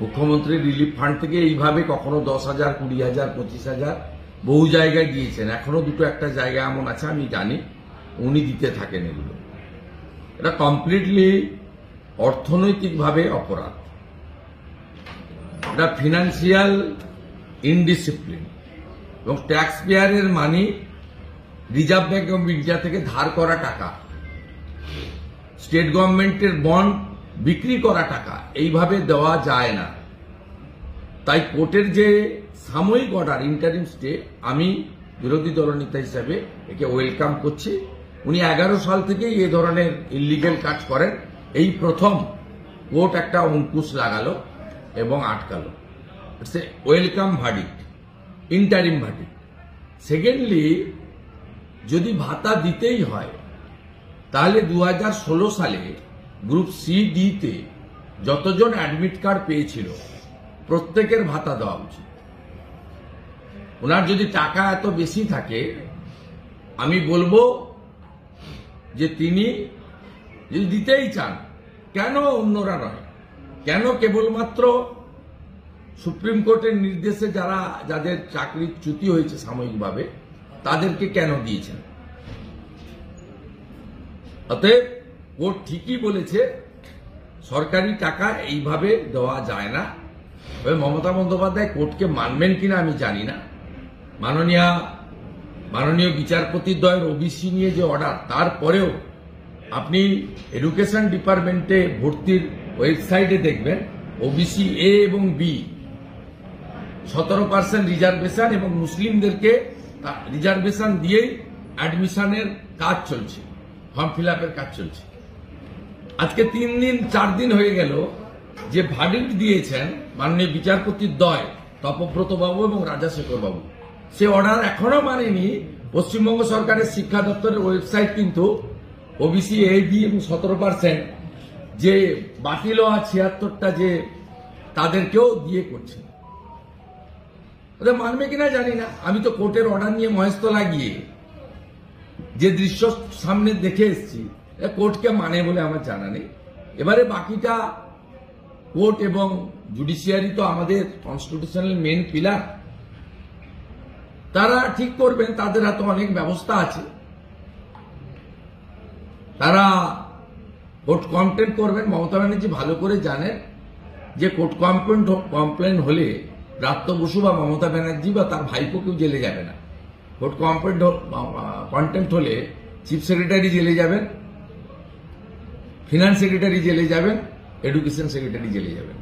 মুখ্যমন্ত্রী relief fund থেকে এইভাবে কখনো 10,000, 20,000, 25,000 বহু জায়গায় দিয়েছেন। এখনো দুটো একটা জায়গা এমন আছে আমি জানি, উনি দিতে থাকেন এগুলো। এটা কমপ্লিটলি অর্থনৈতিকভাবে অপরাধ, এটা ফিনান্সিয়াল ইনডিসিপ্লিন এবং ট্যাক্স পেয়ারের money, reserve bank of India থেকে ধার করা টাকা, স্টেট গভর্নমেন্টের বন্ড বিক্রি করা টাকা এইভাবে দেওয়া যায় না। তাই কোর্টের যে সাময়িক অর্ডার, ইন্টারিম স্টে, আমি বিরোধী দলনেতা হিসাবে একে ওয়েলকাম করছি। উনি 11 সাল থেকেই এই ধরনের ইলিগ্যাল কাজ করেন, এই প্রথম কোর্ট একটা অঙ্কুশ লাগালো এবং আটকালো। It's a welcome verdict, interim verdict. Secondly, যদি ভাতা দিতেই হয় তাহলে 2016 সালে গ্রুপ সি ডি তে যতজন অ্যাডমিট কার্ড পেয়েছিল প্রত্যেকের ভাতা দেওয়া উচিত। ওনার যদি টাকা এত বেশি থাকে, আমি বলবো যে তিনি যদি দিতেই চান, কেন অন্যরা নয়, কেন কেবলমাত্র সুপ্রিম কোর্টের নির্দেশে যাদের চাকরির চ্যুতি হয়েছে সাময়িকভাবে তাদেরকে কেন দিয়েছেন? অতএব কোর্ট ঠিকই বলেছে, সরকারি টাকা এইভাবে দেওয়া যায় না। তবে মমতা বন্দ্যোপাধ্যায় কোর্টকে মানবেন কিনা আমি জানি না। মাননীয় বিচারপতিদ্বয়ের ওবিসি নিয়ে যে অর্ডার, তারপরেও আপনি এডুকেশন ডিপার্টমেন্টে ভর্তির ওয়েবসাইটে দেখবেন ওবিসি এ এবং বি 17% রিজার্ভেশন এবং মুসলিমদেরকে রিজার্ভেশন দিয়েই অ্যাডমিশনের কাজ চলছে, ফর্ম ফিল আপের কাজ চলছে। আজকে 3 দিন 4 দিন হয়ে গেল যে ভার্ডিক্ট দিয়েছেন মাননীয় বিচারপতিদ্বয় তপব্রত বাবু এবং রাজাশেখর বাবু, সে অর্ডার এখনো মানেনি পশ্চিমবঙ্গ সরকারের শিক্ষা দপ্তরের ওয়েবসাইট। কিন্তু ওবিসি এ বি এবং 17% যে বাতিল হওয়া 76টা যে তাদেরকেও দিয়ে করছে, ওদের মানবে কিনা জানি না। আমি তো কোর্টের অর্ডার নিয়ে মহেশতলা গিয়ে যে দৃশ্য সামনে দেখে এসেছি, কোর্টকে মানে বলে আমার জানা নেই। এবারে বাকিটা কোর্ট এবং জুডিশিয়ারি তো আমাদের কনস্টিটিউশনাল মেন পিলার, তারা ঠিক করবেন। তাদের হাতে অনেক ব্যবস্থা আছে, তারা কোর্ট কমপ্লেন করবেন। মমতা ব্যানার্জি ভালো করে জানেন যে কোর্ট কমপ্লেন হলে ব্রাত্য বসু বা মমতা ব্যানার্জি বা তার ভাইপো কেউ জেলে যাবে না। কোর্ট কন্টেম্প্ট হলে চিফ সেক্রেটারি জেলে যাবেন, ফিনান্স সেক্রেটারি জেলে যাবেন, এডুকেশন সেক্রেটারি জেলে যাবেন।